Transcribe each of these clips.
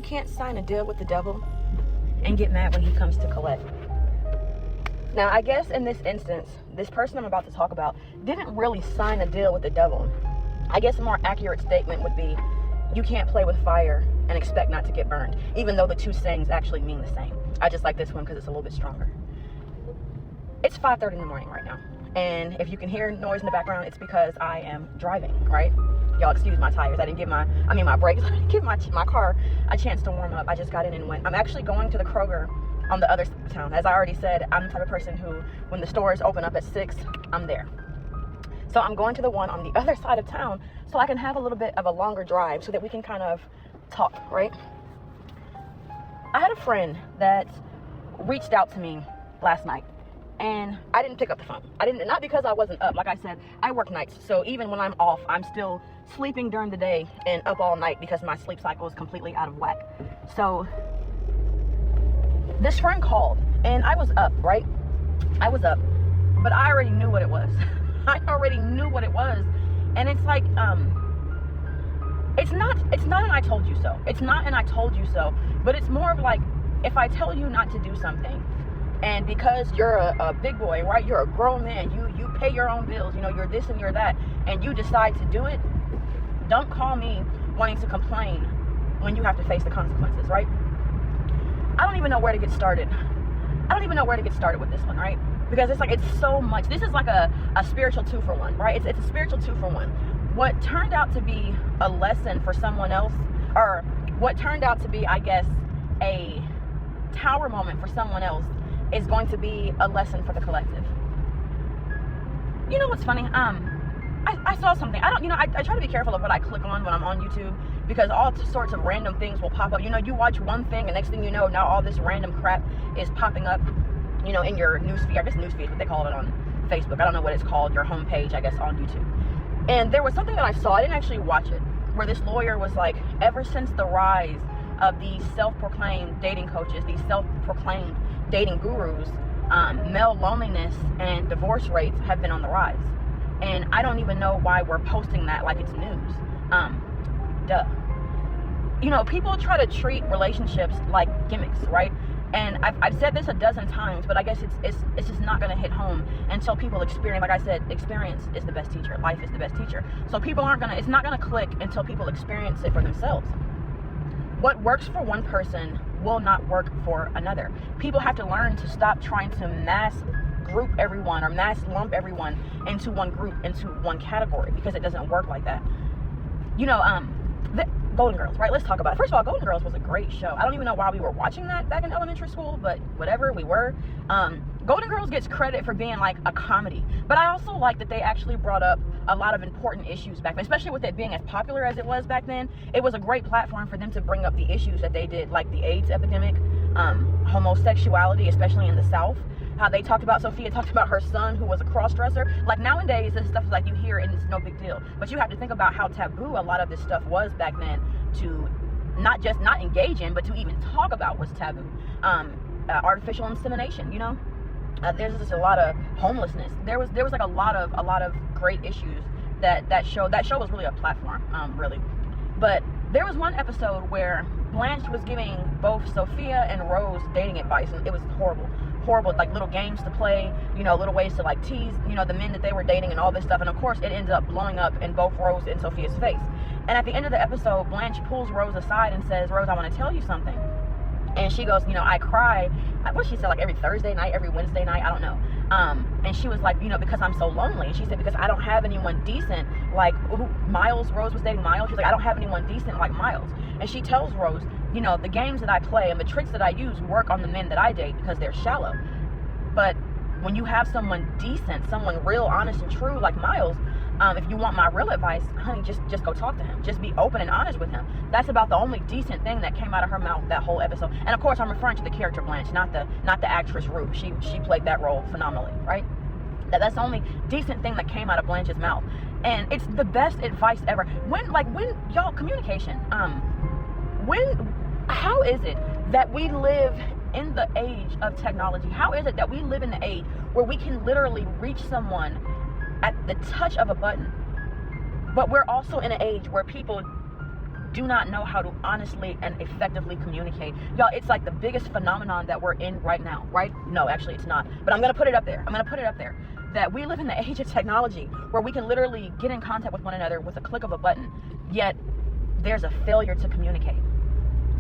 can't sign a deal with the devil and get mad when he comes to collect. Now, I guess in this instance, this person I'm about to talk about didn't really sign a deal with the devil. I guess a more accurate statement would be, you can't play with fire and expect not to get burned, even though the two sayings actually mean the same. I just like this one because it's a little bit stronger. It's 5:30 in the morning right now, and if you can hear noise in the background, it's because I am driving, right? Y'all excuse my tires. I didn't give my brakes. I didn't give my car a chance to warm up. I just got in and went. I'm actually going to the Kroger on the other side of town. As I already said, I'm the type of person who, when the stores open up at 6, I'm there. So I'm going to the one on the other side of town so I can have a little bit of a longer drive so that we can kind of talk, right? I had a friend that reached out to me last night, and I didn't pick up the phone. Not because I wasn't up. Like I said, I work nights, so even when I'm off, I'm still sleeping during the day and up all night because my sleep cycle is completely out of whack. So this friend called, and I was up, right? I was up, but I already knew what it was. I already knew what it was. And it's like, it's not an I told you so. It's not an I told you so, but it's more of like, if I tell you not to do something, and because you're a big boy, right? You're a grown man, you pay your own bills, you know, you're this and you're that, and you decide to do it, don't call me wanting to complain when you have to face the consequences, right? I don't even know where to get started. I don't even know where to get started with this one, right? Because it's like, it's so much. This is like a spiritual 2-for-1, right? It's a spiritual 2-for-1. What turned out to be a lesson for someone else, or what turned out to be, I guess, a tower moment for someone else, is going to be a lesson for the collective. You know what's funny? I saw something. I try to be careful of what I click on when I'm on YouTube, because all sorts of random things will pop up. You know, you watch one thing and next thing you know, now all this random crap is popping up, you know, in your newsfeed. I guess newsfeed is what they call it on Facebook. I don't know what it's called, your homepage, I guess, on YouTube. And there was something that I saw, I didn't actually watch it, where this lawyer was like, ever since the rise of these self-proclaimed dating coaches, these self-proclaimed dating gurus, male loneliness and divorce rates have been on the rise. And I don't even know why we're posting that like it's news. Duh. You know, people try to treat relationships like gimmicks, right? And I've said this a dozen times, but I guess it's just not going to hit home until people experience. Like I said, experience is the best teacher. Life is the best teacher. So it's not going to click until people experience it for themselves. What works for one person will not work for another. People have to learn to stop trying to mass group everyone or mass lump everyone into one group, into one category, because it doesn't work like that. You know, the Golden Girls, right? Let's talk about it. First of all, Golden Girls was a great show. I don't even know why we were watching that back in elementary school, but whatever, we were. Golden Girls gets credit for being like a comedy, but I also like that they actually brought up a lot of important issues back then, especially with it being as popular as it was back then. It was a great platform for them to bring up the issues that they did, like the AIDS epidemic, homosexuality, especially in the South. How they talked about, Sophia talked about her son who was a cross-dresser. Like nowadays, this stuff is like you hear and it's no big deal. But you have to think about how taboo a lot of this stuff was back then, to not just not engage in, but to even talk about was taboo. Artificial insemination, you know? There's just a lot of homelessness. There was like a lot of great issues that show was really a platform, really. But there was one episode where Blanche was giving both Sophia and Rose dating advice, and it was horrible, like little games to play, you know, little ways to like tease, you know, the men that they were dating and all this stuff. And of course it ended up blowing up in both Rose and Sophia's face. And at the end of the episode, Blanche pulls Rose aside and says, Rose, I want to tell you something. And she goes, you know, I cry, what did she say, like every Thursday night, every Wednesday night, I don't know. And she was like, you know, because I'm so lonely. And she said, because I don't have anyone decent like Miles. Rose was dating Miles. She's like, I don't have anyone decent like Miles. And she tells Rose, you know, the games that I play and the tricks that I use work on the men that I date because they're shallow. But when you have someone decent, someone real, honest and true like Miles, if you want my real advice, honey, just go talk to him. Just be open and honest with him. That's about the only decent thing that came out of her mouth that whole episode. And of course, I'm referring to the character Blanche, not the actress Rue. She played that role phenomenally, right? That's the only decent thing that came out of Blanche's mouth. And it's the best advice ever. When y'all, communication, how is it that we live in the age of technology? How is it that we live in the age where we can literally reach someone at the touch of a button, but we're also in an age where people do not know how to honestly and effectively communicate. Y'all, it's like the biggest phenomenon that we're in right now, right? No, actually it's not. But I'm going to put it up there. That we live in the age of technology where we can literally get in contact with one another with a click of a button. Yet there's a failure to communicate.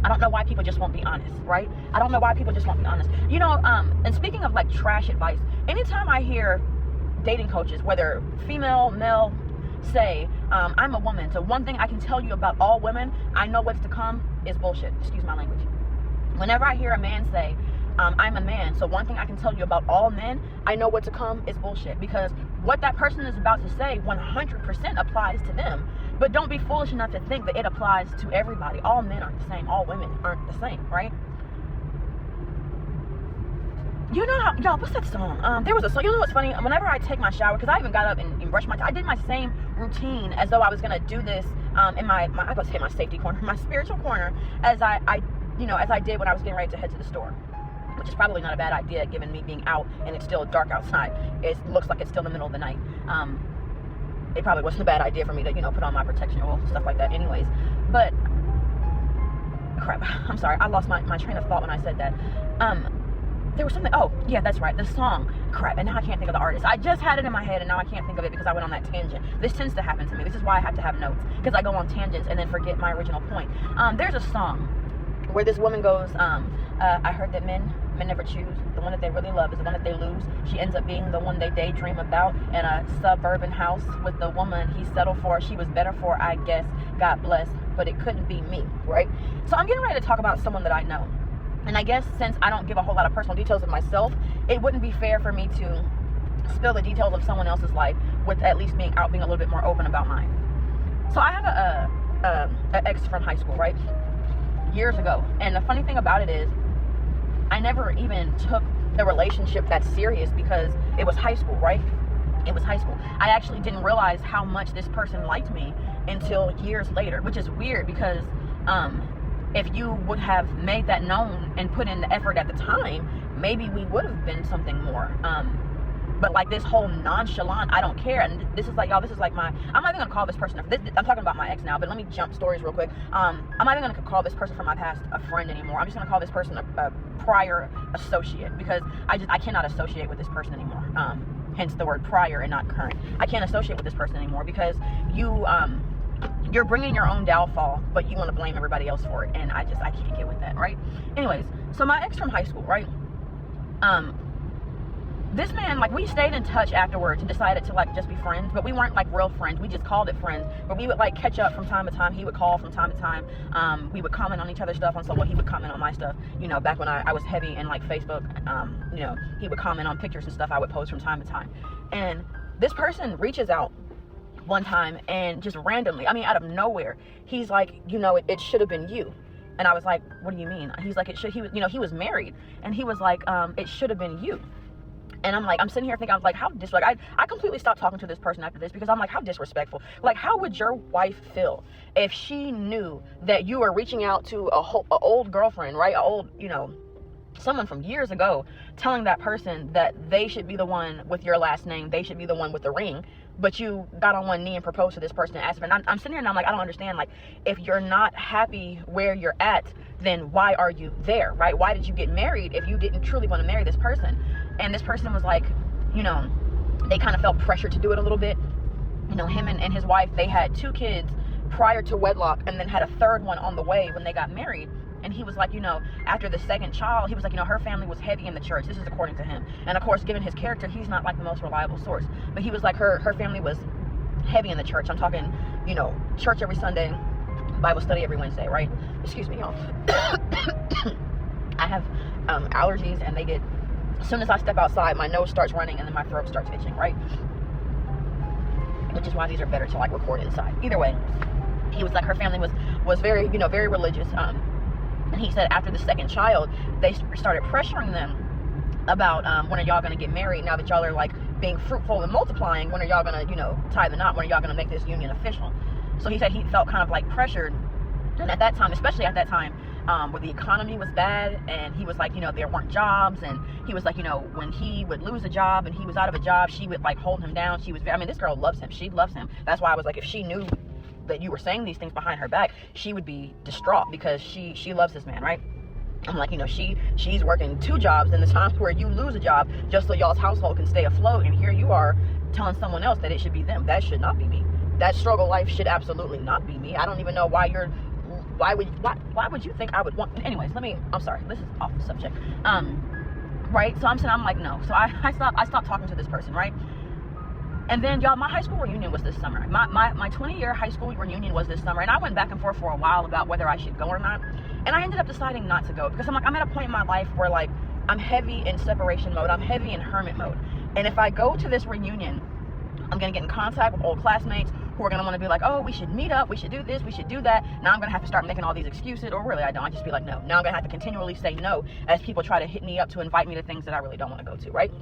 I don't know why people just won't be honest, right? I don't know why people just won't be honest. You know, and speaking of like trash advice, anytime I hear dating coaches, whether female, male, say, I'm a woman, so one thing I can tell you about all women, I know what's to come, is bullshit. Excuse my language. Whenever I hear a man say, I'm a man, so one thing I can tell you about all men, I know what to come, is bullshit. Because what that person is about to say 100% applies to them. But don't be foolish enough to think that it applies to everybody. All men aren't the same. All women aren't the same, right? You know how, y'all, what's that song? There was a song, you know what's funny? Whenever I take my shower, because I even got up and brushed my teeth, I did my same routine as though I was going to do this in my I was say my safety corner, my spiritual corner, as I did when I was getting ready to head to the store. Which is probably not a bad idea given me being out and it's still dark outside. It looks like it's still the middle of the night. It probably wasn't a bad idea for me to, put on my protection oil, stuff like that anyways. But, crap, I'm sorry. I lost my train of thought when I said that. There was something, oh, yeah, that's right, the song. Crap, and now I can't think of the artist. I just had it in my head and now I can't think of it because I went on that tangent. This tends to happen to me. This is why I have to have notes, because I go on tangents and then forget my original point. There's a song where this woman goes, I heard that men never choose. The one that they really love is the one that they lose. She ends up being the one they daydream about in a suburban house with the woman he settled for. She was better for, I guess, God bless, but it couldn't be me, right? So I'm getting ready to talk about someone that I know. And I guess since I don't give a whole lot of personal details of myself, it wouldn't be fair for me to spill the details of someone else's life with at least being a little bit more open about mine. So I have an ex from high school, right? Years ago. And the funny thing about it is, I never even took the relationship that serious because it was high school, right? It was high school. I actually didn't realize how much this person liked me until years later, which is weird because if you would have made that known and put in the effort at the time, maybe we would have been something more. But like this whole nonchalant, I don't care. And this is like, y'all, this is like I'm not even gonna call this person, I'm talking about my ex now, but let me jump stories real quick. I'm not even gonna call this person from my past a friend anymore. I'm just gonna call this person a prior associate because I cannot associate with this person anymore. Hence the word prior and not current. I can't associate with this person anymore because you're bringing your own downfall, but you want to blame everybody else for it. And I can't get with that, right? Anyways, so my ex from high school, right? This man, like, we stayed in touch afterwards and decided to, like, just be friends, but we weren't, like, real friends. We just called it friends, but we would, like, catch up from time to time. He would call from time to time. We would comment on each other's stuff on he would comment on my stuff, back when I was heavy in, like, Facebook. He would comment on pictures and stuff I would post from time to time. And this person reaches out one time and just randomly, out of nowhere, he's like, it should have been you. And I was like, what do you mean? He's like, he was married, and he was like, it should have been you. And I'm sitting here thinking, I was like, how I completely stopped talking to this person after this because I'm like, how disrespectful. Like, how would your wife feel if she knew that you were reaching out to a old girlfriend, right? Someone from years ago, telling that person that they should be the one with your last name, they should be the one with the ring, but you got on one knee and proposed to this person and asked for it. And I'm sitting here and I'm like, I don't understand. Like, if you're not happy where you're at, then why are you there, right? Why did you get married if you didn't truly want to marry this person? And this person was like, they kind of felt pressured to do it a little bit. Him and his wife, they had 2 kids prior to wedlock and then had a 3rd one on the way when they got married. And he was like, after the 2nd child, he was like, her family was heavy in the church. This is according to him. And of course, given his character, he's not like the most reliable source. But he was like, her family was heavy in the church. I'm talking, church every Sunday, Bible study every Wednesday, right? Excuse me, y'all. I have allergies, and they get, as soon as I step outside, my nose starts running and then my throat starts itching, right? Which is why these are better to, like, record inside. Either way, he was like, her family was very, very religious. And he said after the 2nd child, they started pressuring them about when are y'all going to get married now that y'all are, like, being fruitful and multiplying. When are y'all going to, tie the knot? When are y'all going to make this union official? So he said he felt kind of, like, pressured. And at that time, especially at that time, where the economy was bad, and he was like, there weren't jobs, and he was like, when he would lose a job and he was out of a job, she would, like, hold him down. She was this girl loves him. She loves him. That's why I was like, if she knew that you were saying these things behind her back, she would be distraught because she loves this man, right? I'm like, you know, she's working 2 jobs in the times where you lose a job just so y'all's household can stay afloat, and here you are telling someone else that it should be them. That should not be me. That struggle life should absolutely not be me. I don't even know why would you think I would want. Anyways, I'm sorry, this is off the subject. Right, so I'm like, no. So I stopped talking to this person, right? And then, y'all, my high school reunion was this summer. My 20-year high school reunion was this summer, and I went back and forth for a while about whether I should go or not. And I ended up deciding not to go because I'm like, I'm at a point in my life where, like, I'm heavy in separation mode. I'm heavy in hermit mode. And if I go to this reunion, I'm going to get in contact with old classmates who are going to want to be like, oh, we should meet up, we should do this, we should do that. Now I'm going to have to start making all these excuses, or really I don't. I just be like, no. Now I'm going to have to continually say no as people try to hit me up to invite me to things that I really don't want to go to, right?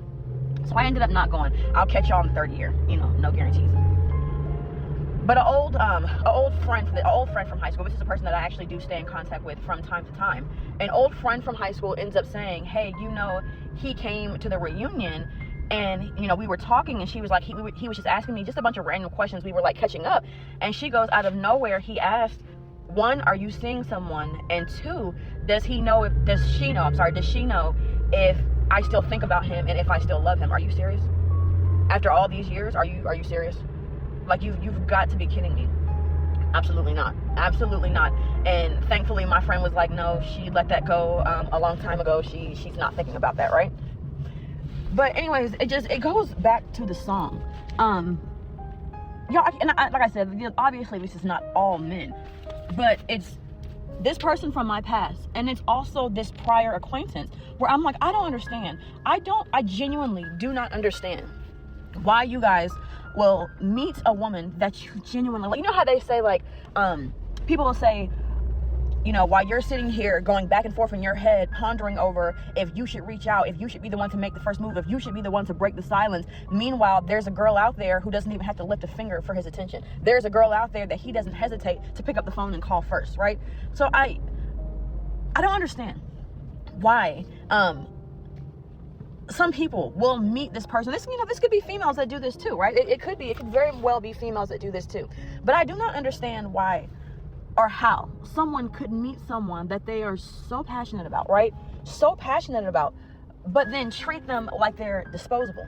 So I ended up not going. I'll catch y'all in the 3rd year. You know, no guarantees. But an old friend from high school, this is a person that I actually do stay in contact with from time to time. An old friend from high school ends up saying, hey, you know, he came to the reunion, and, you know, we were talking, and she was like, he was just asking me just a bunch of random questions. We were like catching up, and she goes, out of nowhere, he asked, 1, are you seeing someone? And 2, does she know if I still think about him and if I still love him? Are you serious? After all these years, are you serious? Like, you've got to be kidding me. Absolutely not. Absolutely not. And thankfully, my friend was like, no, she let that go a long time ago. She's not thinking about that, right? But anyways, it goes back to the song. Y'all, and like I said, obviously this is not all men, but it's this person from my past, and it's also this prior acquaintance where I'm like, I don't understand. I genuinely do not understand why you guys will meet a woman that you genuinely like. You know how they say, like, people will say, you know, while you're sitting here going back and forth in your head, pondering over if you should reach out, if you should be the one to make the first move, if you should be the one to break the silence. Meanwhile, there's a girl out there who doesn't even have to lift a finger for his attention. There's a girl out there that he doesn't hesitate to pick up the phone and call first, right? So I don't understand why some people will meet this person. This could be females that do this too, right? It could very well be females that do this too. But I do not understand why or how someone could meet someone that they are so passionate about, right? So passionate about, but then treat them like they're disposable,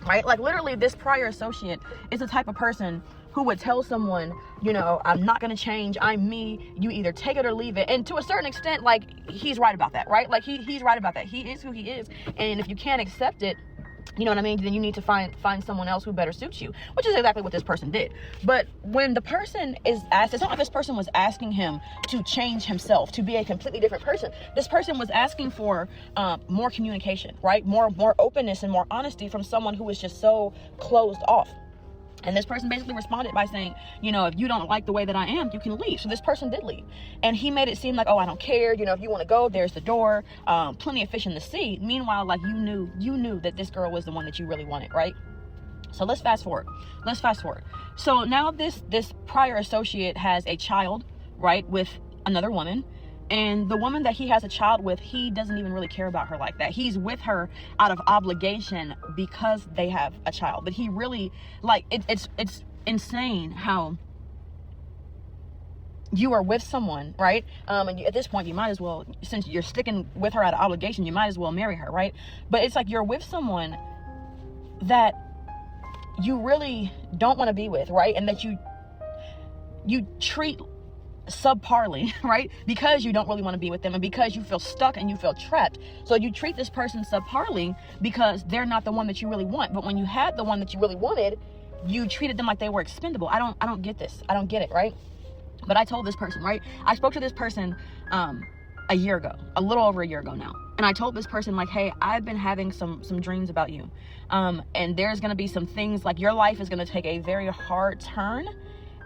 right? Like, literally, this prior associate is the type of person who would tell someone, you know, I'm not going to change. I'm me. You either take it or leave it. And to a certain extent, like, he's right about that, right? Like, he's right about that. He is who he is. And if you can't accept it, you know what I mean? Then you need to find someone else who better suits you, which is exactly what this person did. But when the person is asked, it's not like this person was asking him to change himself, to be a completely different person. This person was asking for more communication, right? More openness and more honesty from someone who was just so closed off. And this person basically responded by saying, you know, if you don't like the way that I am, you can leave. So this person did leave. And he made it seem like, oh, I don't care. You know, if you want to go, there's the door. Plenty of fish in the sea. Meanwhile, like, you knew that this girl was the one that you really wanted, right? So let's fast forward. So now this prior associate has a child, right, with another woman. And the woman that he has a child with, he doesn't even really care about her like that. He's with her out of obligation because they have a child. But he really, like, it's insane how you are with someone, right? And at this point, you might as well, since you're sticking with her out of obligation, you might as well marry her, right? But it's like you're with someone that you really don't want to be with, right? And that you treat subparly, right? Because you don't really want to be with them, and because you feel stuck and you feel trapped. So you treat this person subparly because they're not the one that you really want. But when you had the one that you really wanted, you treated them like they were expendable. I don't get this. I don't get it, right? But I told this person, right? I spoke to this person a year ago, a little over a year ago now. And I told this person, like, hey, I've been having some dreams about you. And there's going to be some things, like, your life is going to take a very hard turn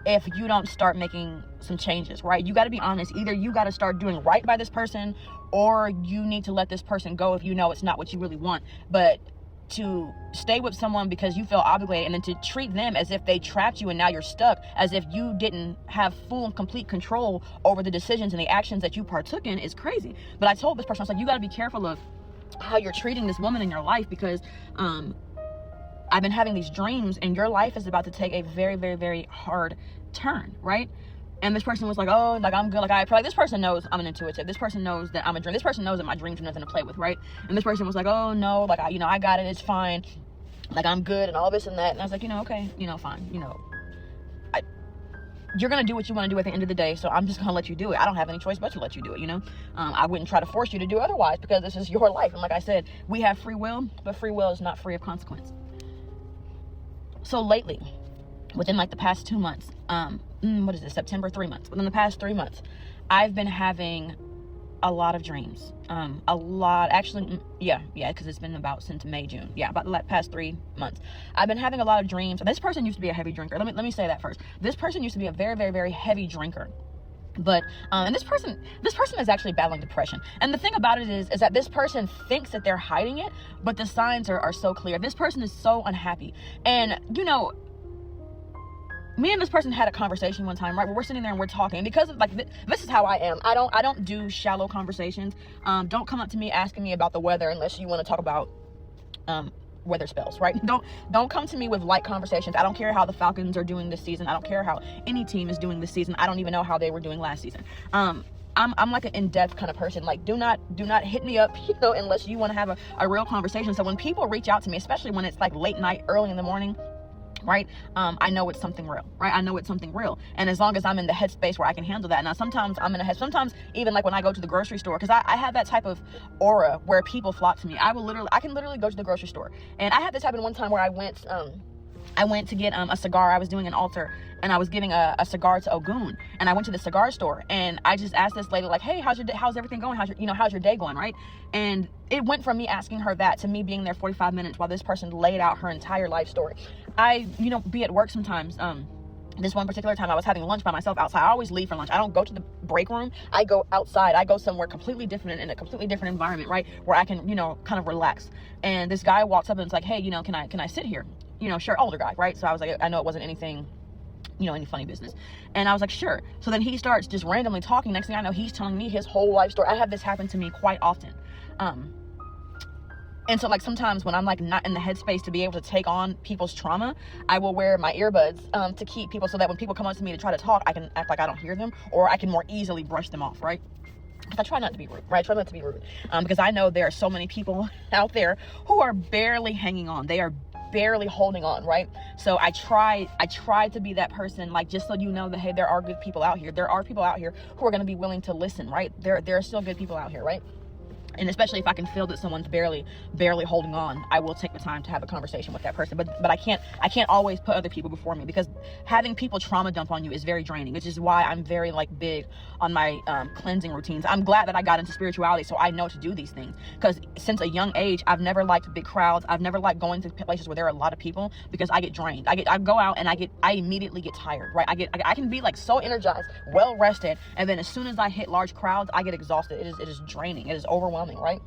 if you don't start making some changes, right? You got to be honest. Either you got to start doing right by this person, or you need to let this person go if you know it's not what you really want. But to stay with someone because you feel obligated, and then to treat them as if they trapped you and now you're stuck, as if you didn't have full and complete control over the decisions and the actions that you partook in, is crazy. But I told this person, I was like, you got to be careful of how you're treating this woman in your life, because I've been having these dreams, and your life is about to take a very, very, very hard turn, right? And this person was like, oh, like, I'm good. Like, this person knows I'm an intuitive. This person knows that I'm a dream. This person knows that my dreams are nothing to play with, right? And this person was like, oh, no, like, I got it. It's fine. Like, I'm good and all this and that. And I was like, okay, fine. You're going to do what you want to do at the end of the day. So I'm just going to let you do it. I don't have any choice but to let you do it, I wouldn't try to force you to do otherwise, because this is your life. And like I said, we have free will, but free will is not free of consequence. So lately, within like the past 2 months, what is it, September, 3 months. Within the past 3 months, I've been having a lot of dreams. A lot, actually, yeah, because it's been about since May, June. Yeah, about the past 3 months. I've been having a lot of dreams. This person used to be a heavy drinker. Let me say that first. This person used to be a very, very, very heavy drinker. But and this person is actually battling depression. And the thing about it is that this person thinks that they're hiding it, but the signs are so clear. This person is so unhappy. And me and this person had a conversation one time, right, where we're sitting there and we're talking. And because of, like, this is how I am. I don't do shallow conversations. Don't come up to me asking me about the weather unless you want to talk about weather spells, right? Don't come to me with light conversations. I don't care how the Falcons are doing this season. I don't care how any team is doing this season. I don't even know how they were doing last season. I'm like an in-depth kind of person. Like, do not hit me up, unless you want to have a real conversation. So when people reach out to me, especially when it's like late night, early in the morning, right, I know it's something real, right? I know it's something real. And as long as I'm in the headspace where I can handle that. Now, sometimes sometimes even like when I go to the grocery store, because I have that type of aura where people flock to me. I can literally go to the grocery store. And I had this happen one time where I went to get a cigar. I was doing an altar, and I was giving a cigar to Ogun. And I went to the cigar store, and I just asked this lady, like, hey, how's everything going? How's your day going, right? And it went from me asking her that to me being there 45 minutes while this person laid out her entire life story. I, be at work sometimes. This one particular time I was having lunch by myself outside. I always leave for lunch. I don't go to the break room. I go outside. I go somewhere completely different, in a completely different environment, right? Where I can, kind of relax. And this guy walks up and it's like, hey, can I sit here? Sure, older guy, right? So I was like, I know it wasn't anything, any funny business. And I was like, sure. So then he starts just randomly talking. Next thing I know, he's telling me his whole life story. I have this happen to me quite often. And so, like, sometimes when I'm like not in the headspace to be able to take on people's trauma, I will wear my earbuds to keep people, so that when people come up to me to try to talk, I can act like I don't hear them, or I can more easily brush them off, right? I try not to be rude, right? I try not to be rude, because I know there are so many people out there who are barely hanging on. They are barely holding on, right? So I try to be that person, like, just so you know that, hey, there are good people out here. There are people out here who are going to be willing to listen, right? There are still good people out here, right? And especially if I can feel that someone's barely holding on, I will take the time to have a conversation with that person. But I can't always put other people before me, because having people trauma dump on you is very draining, which is why I'm very, like, big on my cleansing routines. I'm glad that I got into spirituality, so I know to do these things, because since a young age, I've never liked big crowds. I've never liked going to places where there are a lot of people, because I get drained. I go out and I immediately get tired, right? I can be, like, so energized, well rested, and then as soon as I hit large crowds, I get exhausted. It is draining. It is overwhelming, right?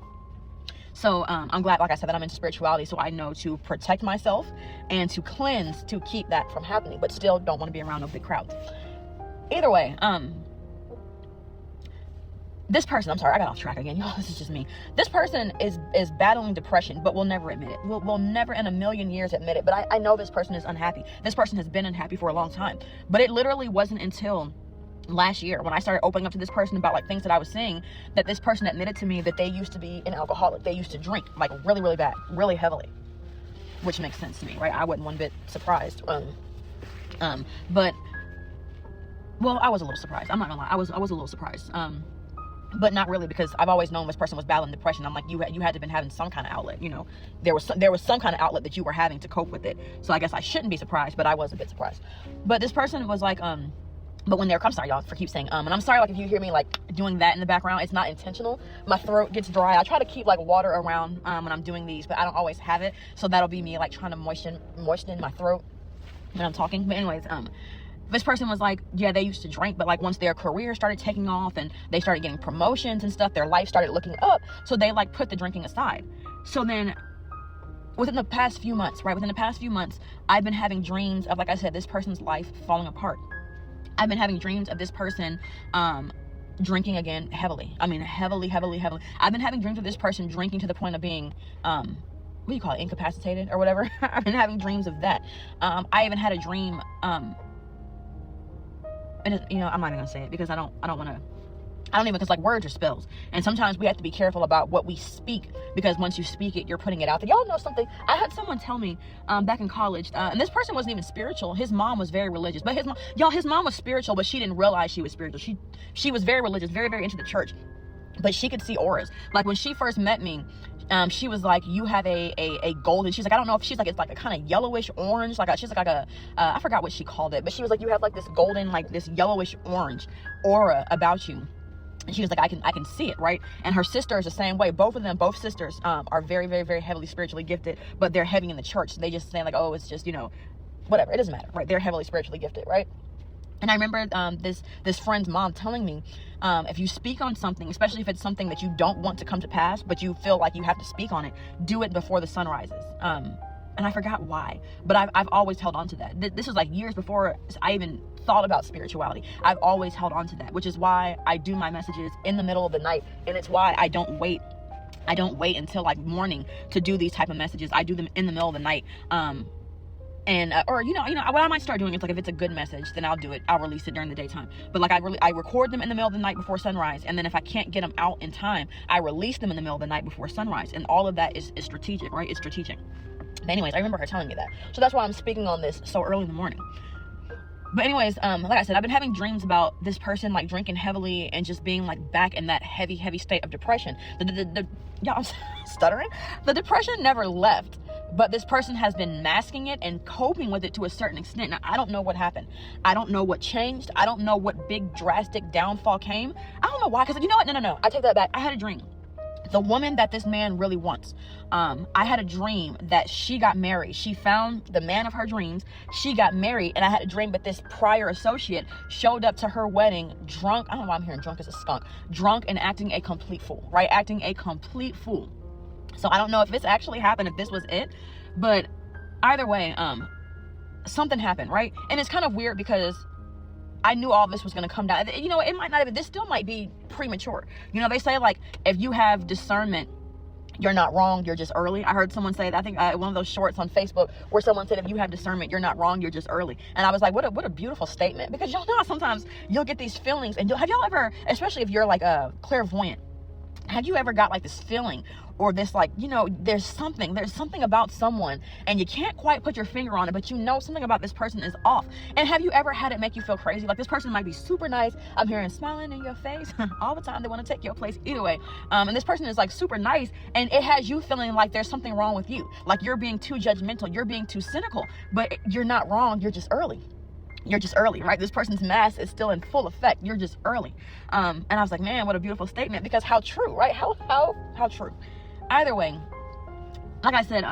So I'm glad, like I said, that I'm into spirituality, so I know to protect myself and to cleanse to keep that from happening, but still don't want to be around no big crowds. Either way, this person, I'm sorry, I got off track again, y'all. This is just me. This person is battling depression, but will never admit it. Will never in a million years admit it. But I know this person is unhappy. This person has been unhappy for a long time. But it literally wasn't until last year when I started opening up to this person about, like, things that I was seeing, that this person admitted to me that they used to be an alcoholic. They used to drink, like, really, really bad, really heavily, which makes sense to me, right? I wasn't one bit surprised. But, well, I was a little surprised. I'm not gonna lie. I was a little surprised. But not really, because I've always known this person was battling depression. I'm like, you had to have been having some kind of outlet, there was some kind of outlet that you were having to cope with it. So I guess I shouldn't be surprised, but I was a bit surprised. But this person was like, but when I'm sorry, y'all, for keep saying, and I'm sorry, like, if you hear me, like, doing that in the background, it's not intentional. My throat gets dry. I try to keep, like, water around, when I'm doing these, but I don't always have it. So that'll be me, like, trying to moisten my throat when I'm talking. But anyways, this person was like, yeah, they used to drink, but, like, once their career started taking off and they started getting promotions and stuff, their life started looking up. So they, like, put the drinking aside. So then within the past few months, I've been having dreams of, like I said, this person's life falling apart. I've been having dreams of this person drinking again heavily. I mean, heavily. I've been having dreams of this person drinking to the point of being what do you call it, incapacitated or whatever. I've been having dreams of that. I even had a dream, and I'm not even gonna say it because I don't even, because like words are spells, and sometimes we have to be careful about what we speak, because once you speak it, you're putting it out there. Y'all know something? I had someone tell me back in college, and this person wasn't even spiritual. His mom was very religious, but his mom was spiritual, but she didn't realize she was spiritual. She was very religious, very, very into the church, but she could see auras. Like when she first met me, she was like, you have a golden, she's like, I don't know if she's like, it's like a kind of yellowish orange, she's like I forgot what she called it, but she was like, you have like this golden, like this yellowish orange aura about you. And she was like, I can see it, right? And her sister is the same way. Both sisters are very, very, very heavily spiritually gifted, but they're heavy in the church. They just say like, oh, it's just, whatever. It doesn't matter, right? They're heavily spiritually gifted, right? And I remember this friend's mom telling me, if you speak on something, especially if it's something that you don't want to come to pass, but you feel like you have to speak on it, do it before the sun rises. And I forgot why, but I've always held on to that. This was like years before I even thought about spirituality. I've always held on to that, which is why I do my messages in the middle of the night, and it's why I don't wait until like morning to do these type of messages. I do them in the middle of the night. Or what I might start doing is like, if it's a good message, then I'll do it. I'll release it during the daytime. But like I record them in the middle of the night before sunrise, and then if I can't get them out in time, I release them in the middle of the night before sunrise. And all of that is strategic, right? It's strategic. But anyways, I remember her telling me that. So that's why I'm speaking on this so early in the morning. But anyways, like I said, I've been having dreams about this person like drinking heavily and just being like back in that heavy, heavy state of depression. Y'all, I'm stuttering. The depression never left, but this person has been masking it and coping with it to a certain extent. Now, I don't know what happened. I don't know what changed. I don't know what big drastic downfall came. I don't know why, because you know what? No. I take that back. I had a dream. The woman that this man really wants, I had a dream that she got married. She found the man of her dreams. She got married, and I had a dream that this prior associate showed up to her wedding drunk. I don't know why I'm hearing drunk as a skunk. Drunk and acting a complete fool, right? Acting a complete fool. So I don't know if this actually happened, if this was it, but either way, something happened, right? And it's kind of weird because I knew all this was going to come down. It might not even, this still might be premature. They say like, if you have discernment, you're not wrong, you're just early. I heard someone say that, I think one of those shorts on Facebook where someone said, if you have discernment, you're not wrong, you're just early. And I was like, what a beautiful statement, because y'all know sometimes you'll get these feelings, and have y'all ever, especially if you're like a clairvoyant, have you ever got like this feeling or this like, there's something about someone and you can't quite put your finger on it, but something about this person is off? And have you ever had it make you feel crazy? Like this person might be super nice. I'm hearing smiling in your face all the time. They want to take your place. Either way. And this person is like super nice, and it has you feeling like there's something wrong with you. Like you're being too judgmental. You're being too cynical, but you're not wrong. You're just early. You're just early, right? This person's mask is still in full effect. You're just early. And I was like, man, what a beautiful statement, because how true, right? How true. Either way, like I said,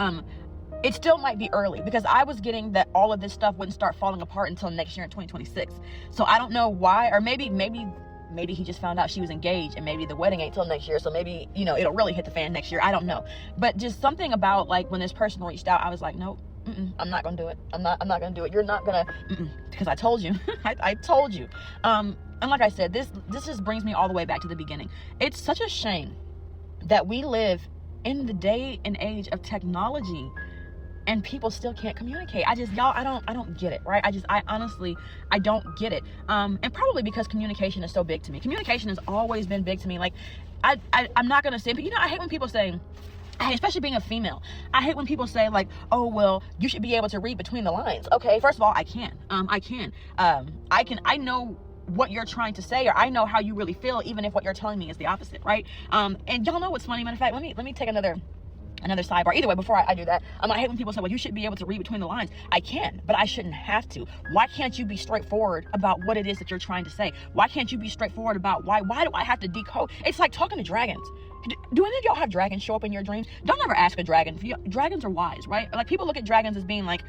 it still might be early, because I was getting that all of this stuff wouldn't start falling apart until next year in 2026. So I don't know why, or maybe he just found out she was engaged, and maybe the wedding ain't till next year. So maybe, it'll really hit the fan next year. I don't know. But just something about like when this person reached out, I was like, nope. I'm not gonna do it. I'm not gonna do it. You're not gonna, because I told you. I told you. And like I said, this just brings me all the way back to the beginning. It's such a shame that we live in the day and age of technology and people still can't communicate. I don't get it, right? I honestly don't get it. And probably because communication is so big to me. Communication has always been big to me. Like, I'm not gonna say, but I hate when people say, especially being a female, I hate when people say like, oh, well, you should be able to read between the lines. Okay, first of all, I can. I know what you're trying to say, or I know how you really feel, even if what you're telling me is the opposite, right? And y'all know what's funny? Matter of fact, let me take another sidebar. Either way, before I do that, I hate when people say, well, you should be able to read between the lines. I can, but I shouldn't have to. Why can't you be straightforward about what it is that you're trying to say? Why can't you be straightforward about why do I have to decode? It's like talking to dragons. Do any of y'all have dragons show up in your dreams? Don't ever ask a dragon. Dragons are wise, right? Like, people look at dragons as being like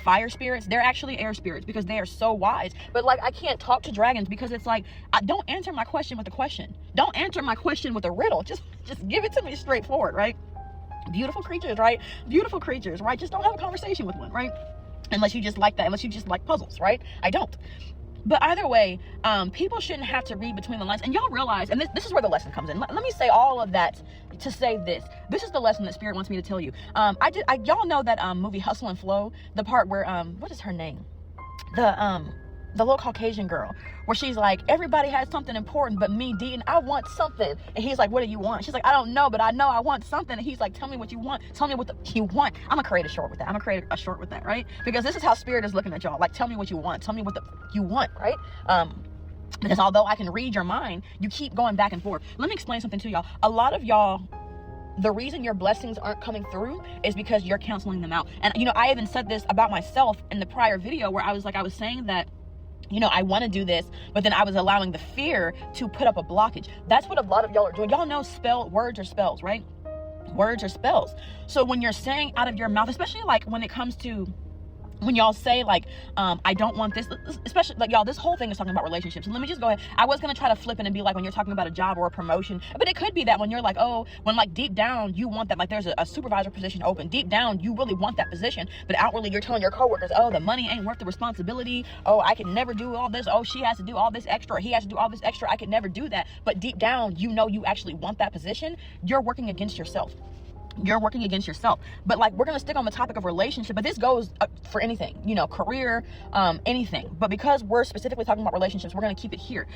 fire spirits. They're actually air spirits, because they are so wise. But like, I can't talk to dragons, because it's like, don't answer my question with a question. Don't answer my question with a riddle. Just give it to me straightforward, right? Beautiful creatures, right? Beautiful creatures, right? Just don't have a conversation with one, right? Unless you just like that. Unless you just like puzzles, right? I don't. But either way, people shouldn't have to read between the lines. And y'all realize, and this is where the lesson comes in. Let me say all of that to say this. This is the lesson that Spirit wants me to tell you. Y'all know that movie Hustle and Flow, the part where what is her name? The little Caucasian girl, where she's like, everybody has something important but me, D, and I want something. And he's like, what do you want? She's like, I don't know, but I know I want something. And he's like, tell me what you want. Tell me what you want. I'm gonna create a short with that. I'm gonna create a short with that, right? Because this is how Spirit is looking at y'all. Like, tell me what you want. Tell me what you want, right? Because although I can read your mind, you keep going back and forth. Let me explain something to y'all. A lot of y'all, the reason your blessings aren't coming through is because you're canceling them out. And, I even said this about myself in the prior video where I was saying that, I want to do this, but then I was allowing the fear to put up a blockage. That's what a lot of y'all are doing. Y'all know words are spells, right? Words are spells. So when you're saying out of your mouth, especially like when it comes to when y'all say like, I don't want this, especially like y'all, this whole thing is talking about relationships. And let me just go ahead. I was going to try to flip it and be like, when you're talking about a job or a promotion, but it could be that when you're like, when like deep down you want that, like there's a supervisor position open, deep down you really want that position, but outwardly you're telling your coworkers, the money ain't worth the responsibility. I can never do all this. She has to do all this extra. Or he has to do all this extra. I could never do that. But deep down, you actually want that position. You're working against yourself. But like, we're going to stick on the topic of relationship, but this goes for anything, career, anything. But because we're specifically talking about relationships, we're going to keep it here.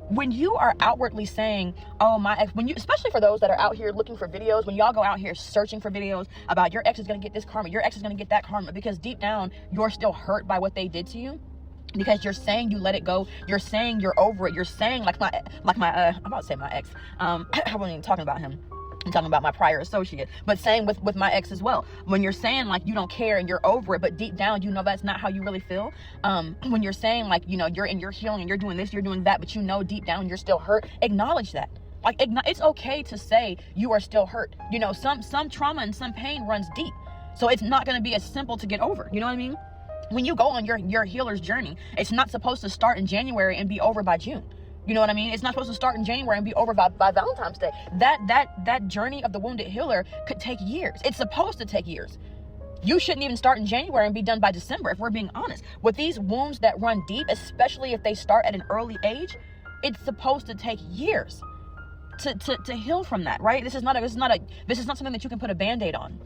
When you are outwardly saying, my ex, especially for those that are out here looking for videos, when y'all go out here searching for videos about your ex is going to get this karma, your ex is going to get that karma, because deep down you're still hurt by what they did to you. Because you're saying you let it go, you're saying you're over it, you're saying I'm about to say my ex, I wasn't even talking about him, I'm talking about my prior associate, but same with my ex as well. When you're saying like you don't care and you're over it, but deep down that's not how you really feel. When you're saying like you're healing and you're doing this, you're doing that, but deep down you're still hurt, acknowledge that. Like, it's okay to say you are still hurt. Some trauma and some pain runs deep, so it's not going to be as simple to get over. You know what I mean? When you go on your healer's journey, it's not supposed to start in January and be over by June. You know what I mean? It's not supposed to start in January and be over by Valentine's Day. That journey of the wounded healer could take years. It's supposed to take years. You shouldn't even start in January and be done by December, if we're being honest. With these wounds that run deep, especially if they start at an early age, it's supposed to take years to heal from that, right? This is not something that you can put a Band-Aid on.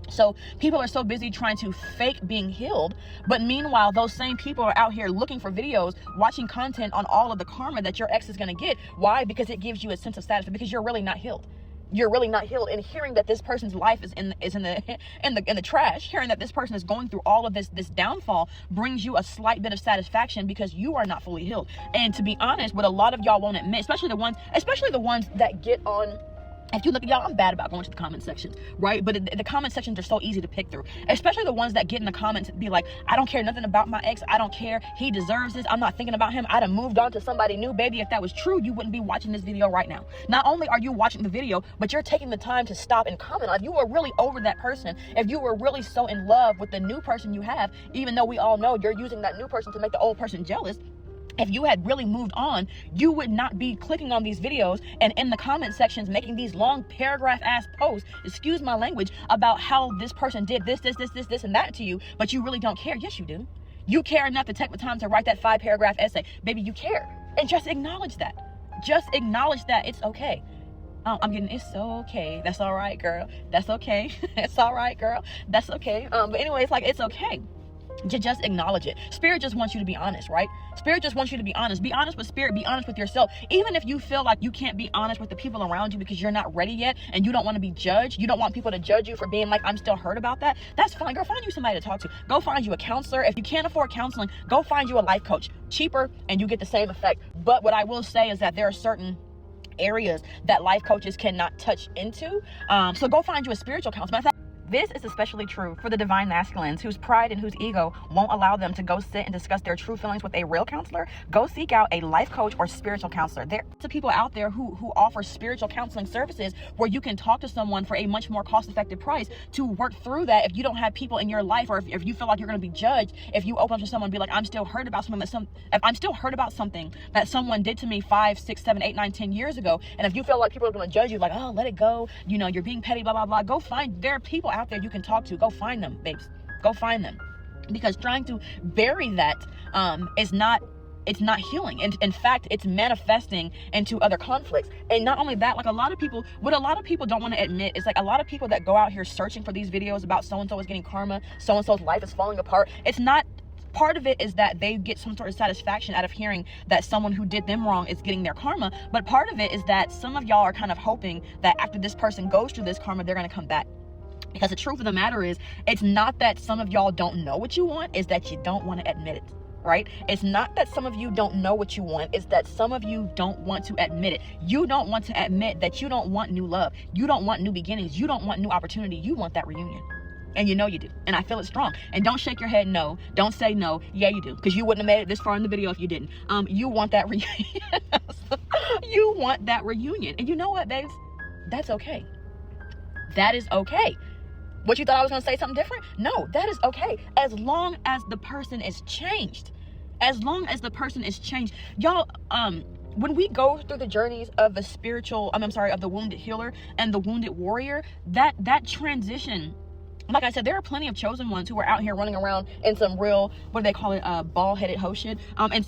So people are so busy trying to fake being healed, but meanwhile, those same people are out here looking for videos, watching content on all of the karma that your ex is going to get. Why? Because it gives you a sense of satisfaction, because you're really not healed. You're really not healed. And hearing that this person's life is in the trash, hearing that this person is going through all of this downfall brings you a slight bit of satisfaction, because you are not fully healed. And to be honest, what a lot of y'all won't admit, especially the ones that get on. If you look at y'all, I'm bad about going to the comment sections, right? But the comment sections are so easy to pick through, especially the ones that get in the comments and be like, I don't care nothing about my ex. I don't care. He deserves this. I'm not thinking about him. I'd have moved on to somebody new. Baby, if that was true, you wouldn't be watching this video right now. Not only are you watching the video, but you're taking the time to stop and comment. If you were really over that person, if you were really so in love with the new person you have, even though we all know you're using that new person to make the old person jealous, if you had really moved on, you would not be clicking on these videos and in the comment sections making these long paragraph ass posts, excuse my language, about how this person did this and that to you, but you really don't care. Yes, you do. You care enough to take the time to write that 5-paragraph essay. Baby, you care. And just acknowledge that. Just acknowledge that it's okay. It's okay. That's all right, girl. That's okay. It's all right, girl. That's okay. But anyways, like, it's okay. Just acknowledge it. Spirit just wants you to be honest, right? Spirit just wants you to be honest. Be honest with Spirit. Be honest with yourself. Even if you feel like you can't be honest with the people around you because you're not ready yet and you don't want to be judged, you don't want people to judge you for being like, I'm still hurt about that. That's fine. Go find you somebody to talk to. Go find you a counselor. If you can't afford counseling, go find you a life coach. Cheaper, and you get the same effect. But what I will say is that there are certain areas that life coaches cannot touch into. So go find you a spiritual counselor. This is especially true for the divine masculines whose pride and whose ego won't allow them to go sit and discuss their true feelings with a real counselor. Go seek out a life coach or spiritual counselor. There are people out there who offer spiritual counseling services where you can talk to someone for a much more cost-effective price to work through that. If you don't have people in your life, or if you feel like you're going to be judged, if you open up to someone and be like, I'm still hurt about something that someone did to me 5, 6, 7, 8, 9, 10 years ago, and if you feel like people are going to judge you, like, oh, let it go, you're being petty, blah blah blah, go find, there are people out there you can talk to. Go find them, babes. Go find them. Because trying to bury that is not it's not healing. And in fact, it's manifesting into other conflicts. And not only that, like what a lot of people don't want to admit is like a lot of people that go out here searching for these videos about so-and-so is getting karma, so-and-so's life is falling apart. It's not, part of it is that they get some sort of satisfaction out of hearing that someone who did them wrong is getting their karma. But part of it is that some of y'all are kind of hoping that after this person goes through this karma, they're going to come back. Because the truth of the matter is, it's not that some of y'all don't know what you want, it's that you don't want to admit it. Right? It's not that some of you don't know what you want. It's that some of you don't want to admit it. You don't want to admit that you don't want new love. You don't want new beginnings. You don't want new opportunity. You want that reunion. And you know you do. And I feel it strong. And don't shake your head no. Don't say no. Yeah, you do. Because you wouldn't have made it this far in the video if you didn't. You want that reunion. You want that reunion. And you know what, babes? That's okay. That is okay. What, you thought I was going to say something different? No, that is okay. As long as the person is changed. As long as the person is changed. Y'all, when we go through the journeys of the of the wounded healer and the wounded warrior, that transition, like I said, there are plenty of chosen ones who are out here running around in some real, what do they call it, bald-headed hoe shit. And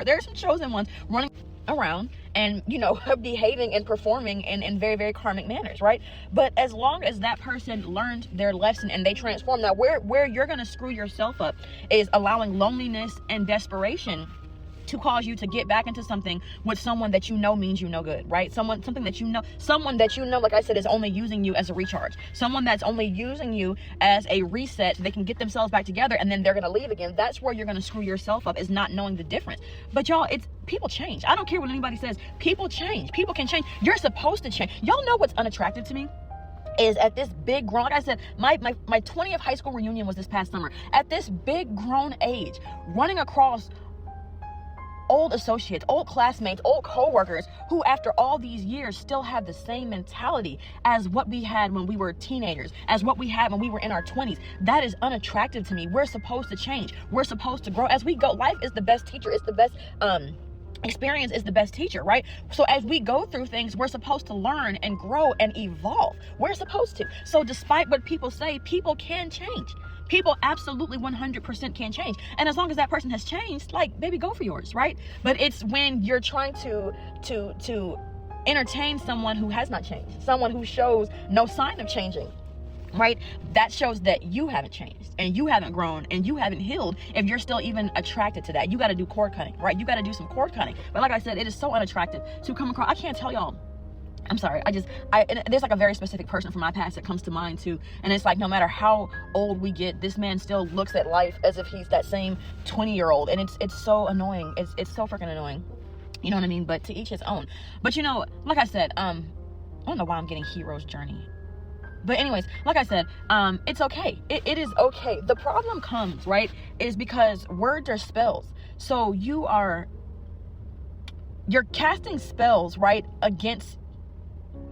there are some chosen ones running around and, you know, behaving and performing in very, very karmic manners, right? But as long as that person learned their lesson and they transform, now where you're going to screw yourself up is allowing loneliness and desperation to cause you to get back into something with someone that you know means you no good, right? Someone that you know, like I said, is only using you as a recharge. Someone that's only using you as a reset so they can get themselves back together and then they're going to leave again. That's where you're going to screw yourself up, is not knowing the difference. But y'all, people change. I don't care what anybody says. People change. People can change. You're supposed to change. Y'all know what's unattractive to me? Is at this big grown, like I said, my 20th high school reunion was this past summer. At this big grown age, running across old associates, old classmates, old co-workers who after all these years still have the same mentality as what we had when we were teenagers, as what we had when we were in our 20s. That is unattractive to me. We're supposed to change. We're supposed to grow as we go. Life is the best teacher. It's the best experience is the best teacher, right? So as we go through things, we're supposed to learn and grow and evolve. We're supposed to. So despite what people say, people can change. People absolutely 100% can change. And as long as that person has changed, like, baby, go for yours, right? But it's when you're trying to entertain someone who has not changed, someone who shows no sign of changing, right? That shows that you haven't changed and you haven't grown and you haven't healed if you're still even attracted to that. You got to do cord cutting, right? You got to do some cord cutting. But like I said, it is so unattractive to come across. I can't tell y'all. I'm sorry. There's like a very specific person from my past that comes to mind too. And it's like, no matter how old we get, this man still looks at life as if he's that same 20-year-old. And it's so annoying. It's so freaking annoying. You know what I mean? But to each his own. But you know, like I said, I don't know why I'm getting hero's journey. But anyways, like I said, it's okay. It is okay. The problem comes, right, is because words are spells. So you're casting spells, right, against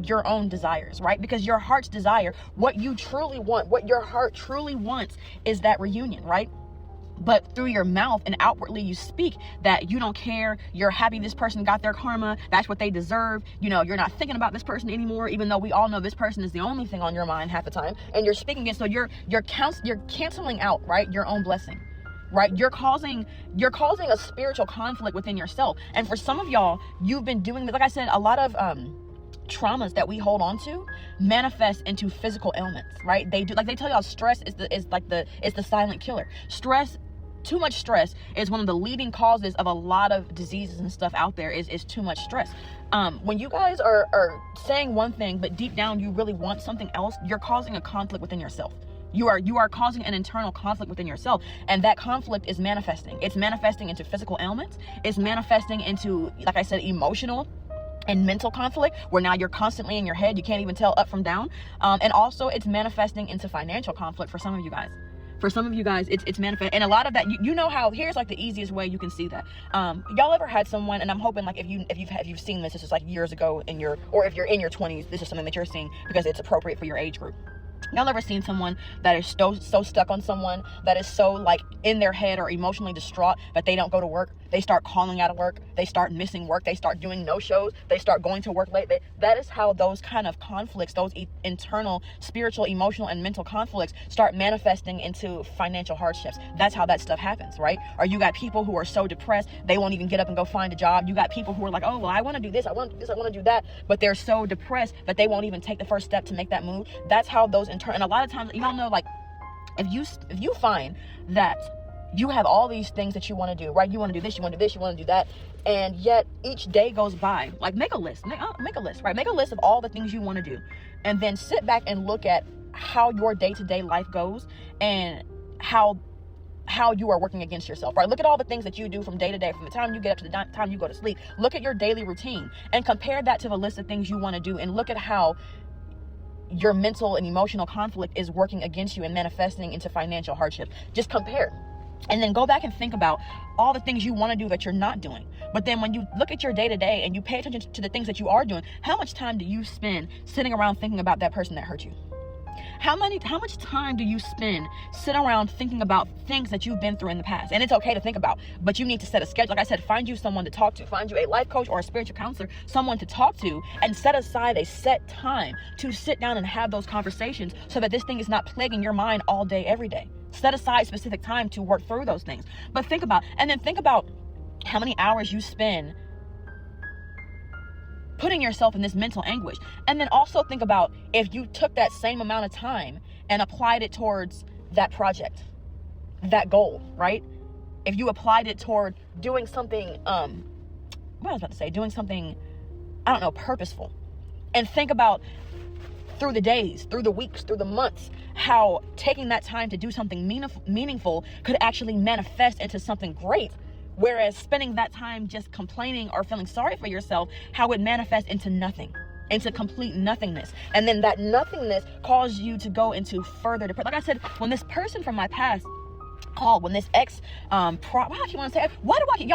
your own desires, right? Because your heart's desire, what you truly want, what your heart truly wants is that reunion, right? But through your mouth and outwardly you speak that you don't care, you're happy this person got their karma, that's what they deserve, you know, you're not thinking about this person anymore, even though we all know this person is the only thing on your mind half the time, and you're speaking it, so you're canceling out, right, your own blessing. Right? You're causing a spiritual conflict within yourself. And for some of y'all, you've been doing this, like I said, a lot of traumas that we hold on to manifest into physical ailments, right? They tell y'all stress is the silent killer. Too much stress is one of the leading causes of a lot of diseases and stuff out there is too much stress. When you guys are saying one thing, but deep down you really want something else, you're causing a conflict within yourself. You are causing an internal conflict within yourself, and that conflict is manifesting. It's manifesting into physical ailments. It's manifesting into, like I said, emotional and mental conflict, where now you're constantly in your head. You can't even tell up from down. And also it's manifesting into financial conflict for some of you guys. For some of you guys, it's manifest, and a lot of that, you know how, here's like the easiest way you can see that. Y'all ever had someone, and I'm hoping like if you've seen this is like years ago or if you're in your 20s, this is something that you're seeing because it's appropriate for your age group. Y'all ever seen someone that is so stuck on someone, that is so like in their head or emotionally distraught that they don't go to work? They start calling out of work. They start missing work. They start doing no-shows. They start going to work late. That is how those kind of conflicts, those internal, spiritual, emotional, and mental conflicts start manifesting into financial hardships. That's how that stuff happens, right? Or you got people who are so depressed, they won't even get up and go find a job. You got people who are like, oh, well, I want to do this. I want to do this. I want to do that. But they're so depressed that they won't even take the first step to make that move. That's how those and a lot of times, you don't know, like, if you find that you have all these things that you want to do, right? You want to do this, you want to do this, you want to do that, and yet each day goes by. Like, make a list, right? Make a list of all the things you want to do, and then sit back and look at how your day-to-day life goes and how you are working against yourself, right? Look at all the things that you do from day to day, from the time you get up to the time you go to sleep. Look at your daily routine and compare that to the list of things you want to do, and look at how your mental and emotional conflict is working against you and manifesting into financial hardship. Just compare. And then go back and think about all the things you want to do that you're not doing. But then when you look at your day-to-day and you pay attention to the things that you are doing, how much time do you spend sitting around thinking about that person that hurt you? How much time do you spend sitting around thinking about things that you've been through in the past? And it's okay to think about, but you need to set a schedule. Like I said, find you someone to talk to. Find you a life coach or a spiritual counselor, someone to talk to, and set aside a set time to sit down and have those conversations so that this thing is not plaguing your mind all day, every day. Set aside specific time to work through those things. But think about how many hours you spend putting yourself in this mental anguish. And then also think about if you took that same amount of time and applied it towards that project, that goal, right? If you applied it toward doing something, doing something, purposeful. And think about through the days, through the weeks, through the months, how taking that time to do something meaningful could actually manifest into something great. Whereas spending that time just complaining or feeling sorry for yourself, how it manifests into nothing, into complete nothingness. And then that nothingness caused you to go into further depression. Like I said, when this person from my past called, when this ex, why do I keep want to say, why do I keep,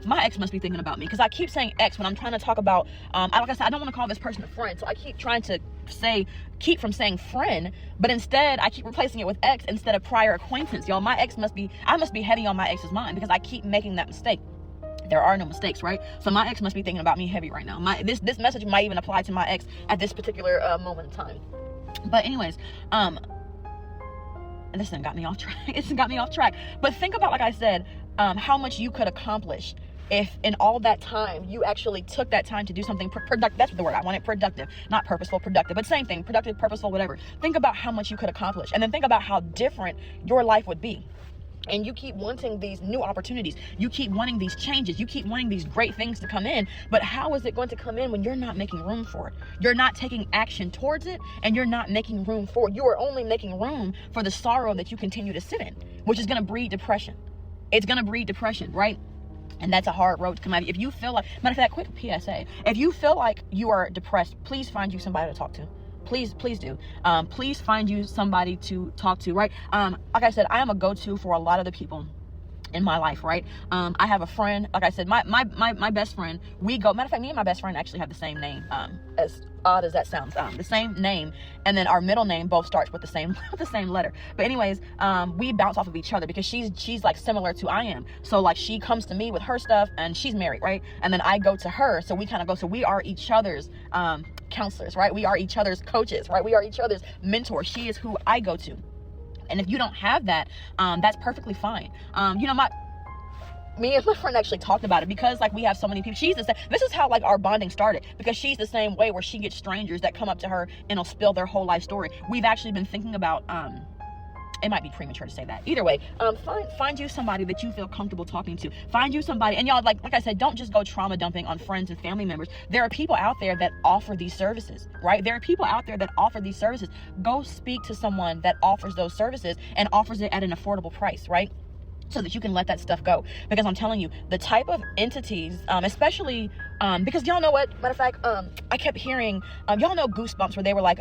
my ex must be thinking about me, because I keep saying ex when I'm trying to talk about, like I said, I don't want to call this person a friend, so I keep trying to keep from saying friend, but instead I keep replacing it with ex instead of prior acquaintance. Y'all, I must be heavy on my ex's mind because I keep making that mistake. There are no mistakes, right? So my ex must be thinking about me heavy right now. This message might even apply to my ex at this particular moment in time. But anyways, this thing got me off track. It's got me off track. But think about, like I said, how much you could accomplish if in all that time you actually took that time to do something productive. That's the word I wanted, productive, not purposeful, productive, but same thing, productive, purposeful, whatever. Think about how much you could accomplish, and then think about how different your life would be. And you keep wanting these new opportunities. You keep wanting these changes. You keep wanting these great things to come in. But how is it going to come in when you're not making room for it? You're not taking action towards it, and you're not making room for it. You are only making room for the sorrow that you continue to sit in, which is going to breed depression. It's going to breed depression, right? And that's a hard road to come out of. If you feel like, matter of fact, quick PSA, if you feel like you are depressed, please find you somebody to talk to. Please do. Please find you somebody to talk to, right? Like I said, I am a go-to for a lot of the people in my life, right? I have a friend, like I said, my best friend, matter of fact, me and my best friend actually have the same name, as odd as that sounds, the same name, and then our middle name both starts with the same letter. But anyways, we bounce off of each other because she's like similar to I am. So like she comes to me with her stuff, and she's married, right? And then I go to her, so we kind of go, so we are each other's counselors, right? We are each other's coaches, right? We are each other's mentors. She is who I go to. And if you don't have that, that's perfectly fine. Me and my friend actually talked about it because like we have so many people. She's the same. This is how like our bonding started, because she's the same way, where she gets strangers that come up to her and will spill their whole life story. We've actually been thinking about, it might be premature to say that. Either way, find you somebody that you feel comfortable talking to. Find you somebody, and y'all, like I said, don't just go trauma dumping on friends and family members. There are people out there that offer these services, right? There are people out there that offer these services. Go speak to someone that offers those services and offers it at an affordable price, right? So that you can let that stuff go. Because I'm telling you, the type of entities, especially, because y'all know what, matter of fact, I kept hearing, y'all know Goosebumps, where they were like,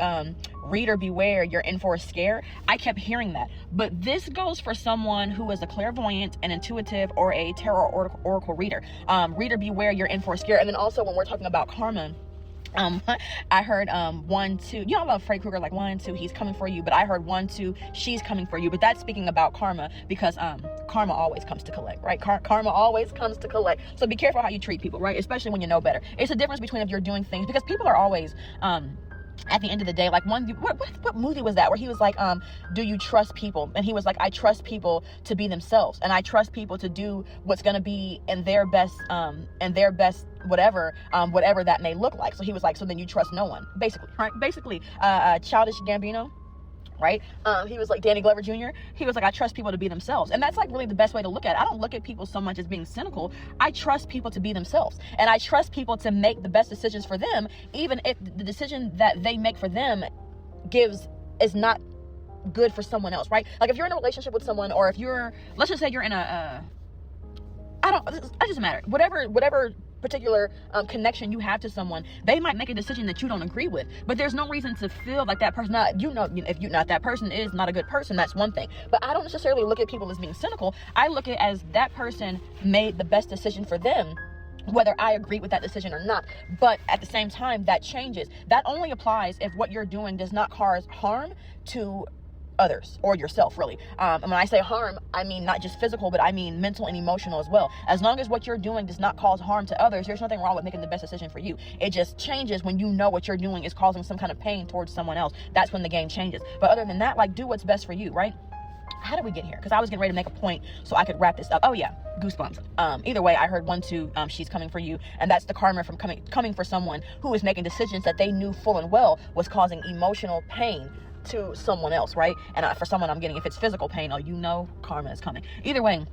reader beware, you're in for a scare. I kept hearing that. But this goes for someone who is a clairvoyant, an intuitive, or a tarot oracle reader. Reader beware, you're in for a scare. And then also when we're talking about karma, I heard 1, 2. You know, I love Freddy Krueger, like 1, 2, he's coming for you. But I heard 1, 2, she's coming for you. But that's speaking about karma, because karma always comes to collect, right? Karma always comes to collect. So be careful how you treat people, right? Especially when you know better. It's a difference between if you're doing things, because people are always at the end of the day, like what movie was that where he was like, do you trust people? And he was like, I trust people to be themselves, and I trust people to do what's going to be in their best whatever that may look like. So he was like, so then you trust no one, basically, right? Basically, Childish Gambino, right? He was like, Danny Glover Jr. He was like, I trust people to be themselves. And that's like really the best way to look at it. I don't look at people so much as being cynical. I trust people to be themselves, and I trust people to make the best decisions for them, even if the decision that they make for them is not good for someone else, right? Like if you're in a relationship with someone, or if let's just say you're in it doesn't matter. Whatever particular connection you have to someone, they might make a decision that you don't agree with, but there's no reason to feel like that person, if that person is not a good person, that's one thing. But I don't necessarily look at people as being cynical. I look at it as that person made the best decision for them, whether I agree with that decision or not. But at the same time, that changes. That only applies if what you're doing does not cause harm to others or yourself, really. And when I say harm, I mean not just physical, but I mean mental and emotional as well. As long as what you're doing does not cause harm to others, there's nothing wrong with making the best decision for you. It just changes when you know what you're doing is causing some kind of pain towards someone else. That's when the game changes. But other than that, like, do what's best for you, right? How did we get here? Because I was getting ready to make a point so I could wrap this up. Oh yeah, goosebumps. Either way, I heard 1, 2, she's coming for you, and that's the karma from coming for someone who is making decisions that they knew full and well was causing emotional pain to someone else, right? And for someone, I'm getting, if it's physical pain, karma is coming. Either way,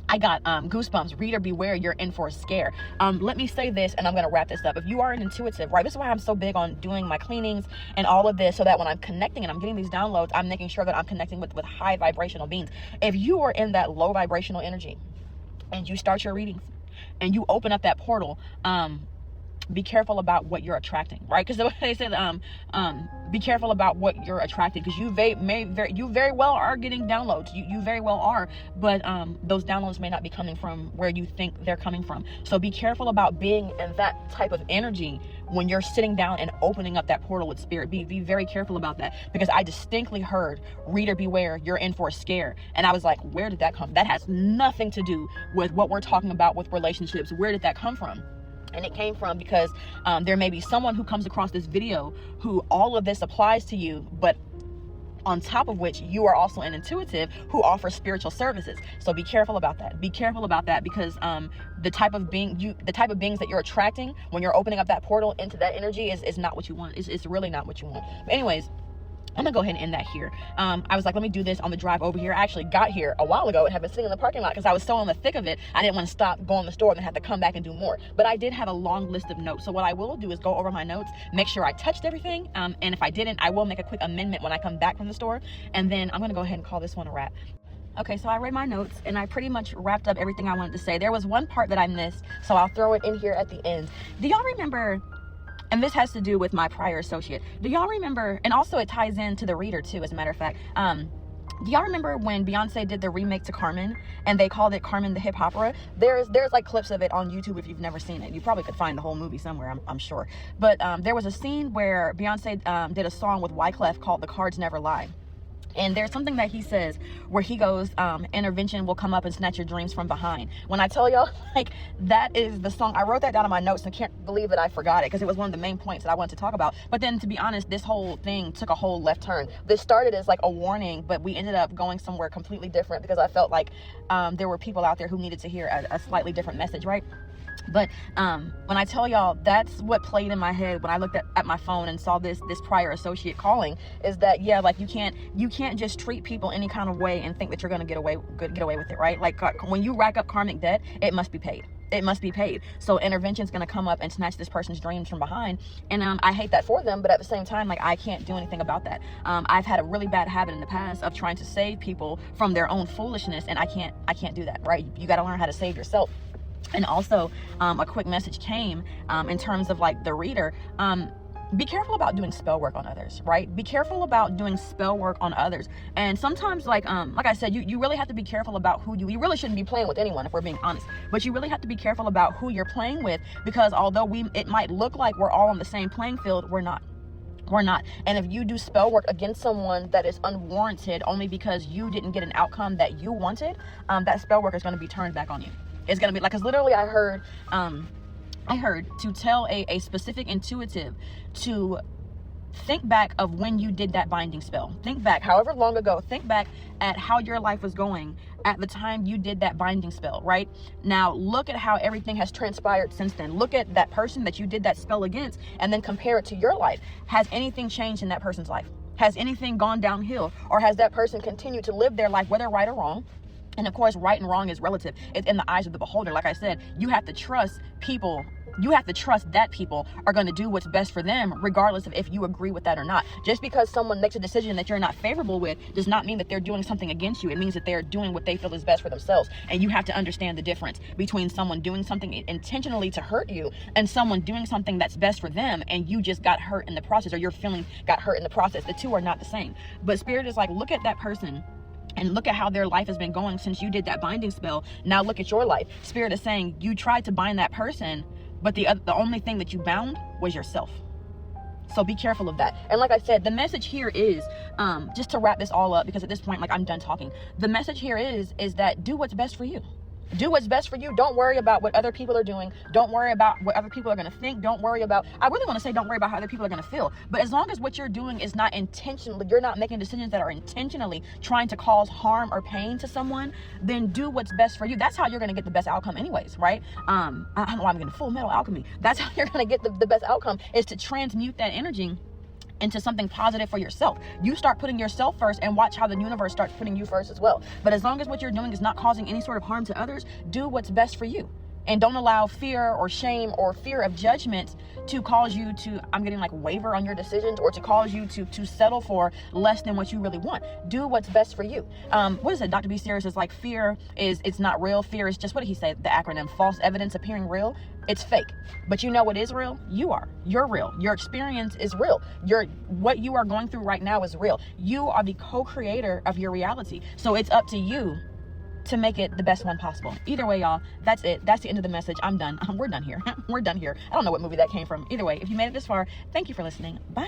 I got goosebumps. Reader beware, you're in for a scare. Let me say this, and I'm gonna wrap this up. If you are an intuitive, right, this is why I'm so big on doing my cleanings and all of this, so that when I'm connecting and I'm getting these downloads, I'm making sure that I'm connecting with high vibrational beings. If you are in that low vibrational energy and you start your readings and you open up that portal, be careful about what you're attracting, right? Because they say be careful about what you're attracting, because you very well are getting downloads. You very well are, but those downloads may not be coming from where you think they're coming from. So be careful about being in that type of energy when you're sitting down and opening up that portal with spirit. Be very careful about that, because I distinctly heard, reader beware, you're in for a scare. And I was like, where did that come? That has nothing to do with what we're talking about with relationships. Where did that come from? And it came from because there may be someone who comes across this video who all of this applies to you, but on top of which you are also an intuitive who offers spiritual services. So be careful about that. Be careful about that, because the type of beings that you're attracting when you're opening up that portal into that energy is not what you want. It's really not what you want. But anyways, I'm gonna go ahead and end that here. I was like, let me do this on the drive over here. I actually got here a while ago and have been sitting in the parking lot because I was so in the thick of it. I didn't want to stop, go in the store, and then have to come back and do more. But I did have a long list of notes. So what I will do is go over my notes, make sure I touched everything. And if I didn't, I will make a quick amendment when I come back from the store. And then I'm gonna go ahead and call this one a wrap. Okay, so I read my notes and I pretty much wrapped up everything I wanted to say. There was one part that I missed, so I'll throw it in here at the end. Do y'all remember, and this has to do with my prior associate, do y'all remember, and also it ties into the reader too, as a matter of fact, do y'all remember when Beyonce did the remake to Carmen and they called it Carmen the Hip Opera? There's like clips of it on YouTube if you've never seen it. You probably could find the whole movie somewhere, I'm sure. But there was a scene where Beyonce did a song with Wyclef called The Cards Never Lie. And there's something that he says where he goes, intervention will come up and snatch your dreams from behind. When I tell y'all, like, that is the song. I wrote that down in my notes and can't believe that I forgot it, because it was one of the main points that I wanted to talk about. But then, to be honest, this whole thing took a whole left turn. This started as like a warning, but we ended up going somewhere completely different, because I felt like there were people out there who needed to hear a slightly different message, right? But when I tell y'all, that's what played in my head when I looked at my phone and saw this prior associate calling, is that, yeah, like, you can't just treat people any kind of way and think that you're gonna get away with it, right? Like, when you rack up karmic debt, it must be paid. It must be paid. So intervention is going to come up and snatch this person's dreams from behind. And I hate that for them, but at the same time, like, I can't do anything about that. I've had a really bad habit in the past of trying to save people from their own foolishness, and I can't do that, right? You got to learn how to save yourself. And also, a quick message came in terms of like the reader. be careful about doing spell work on others, right? Be careful about doing spell work on others. And sometimes, like I said, you really have to be careful about who you really shouldn't be playing with anyone, if we're being honest. But you really have to be careful about who you're playing with, because although it might look like we're all on the same playing field, we're not. We're not. And if you do spell work against someone that is unwarranted only because you didn't get an outcome that you wanted, that spell work is going to be turned back on you. It's going to be like, because literally I heard to tell a specific intuitive to think back of when you did that binding spell. Think back, however long ago, think back at how your life was going at the time you did that binding spell, right? Now, look at how everything has transpired since then. Look at that person that you did that spell against and then compare it to your life. Has anything changed in that person's life? Has anything gone downhill? Or has that person continued to live their life, whether right or wrong? And of course, right and wrong is relative. It's in the eyes of the beholder. Like I said, you have to trust people. You have to trust that people are going to do what's best for them, regardless of if you agree with that or not. Just because someone makes a decision that you're not favorable with does not mean that they're doing something against you. It means that they're doing what they feel is best for themselves. And you have to understand the difference between someone doing something intentionally to hurt you and someone doing something that's best for them and you just got hurt in the process, or your feeling got hurt in the process. The two are not the same. But Spirit is like, look at that person and look at how their life has been going since you did that binding spell. Now look at your life. Spirit is saying you tried to bind that person, but the only thing that you bound was yourself. So be careful of that. And like I said, the message here is, just to wrap this all up, because at this point, like, I'm done talking. The message here is that do what's best for you. Do what's best for you. Don't worry about what other people are doing. Don't worry about what other people are going to think. Don't worry about, I really want to say don't worry about how other people are going to feel. But as long as what you're doing is not intentionally, you're not making decisions that are intentionally trying to cause harm or pain to someone, then do what's best for you. That's how you're going to get the best outcome anyways, right? I don't know why I'm getting Full Metal Alchemy. That's how you're going to get the best outcome, is to transmute that energy into something positive for yourself. You start putting yourself first and watch how the universe starts putting you first as well. But as long as what you're doing is not causing any sort of harm to others, do what's best for you. And don't allow fear or shame or fear of judgment to cause you to, waver on your decisions, or to cause you to settle for less than what you really want. Do what's best for you. What is it? Dr. B. Sears is like, fear it's not real. Fear is just, what did he say? The acronym, false evidence appearing real. It's fake. But you know what is real? You're real. Your experience is real. What you are going through right now is real. You are the co-creator of your reality. So it's up to you to make it the best one possible. Either way, y'all, that's it. That's the end of the message. I'm done. We're done here. We're done here. I don't know what movie that came from. Either way, if you made it this far, thank you for listening. Bye.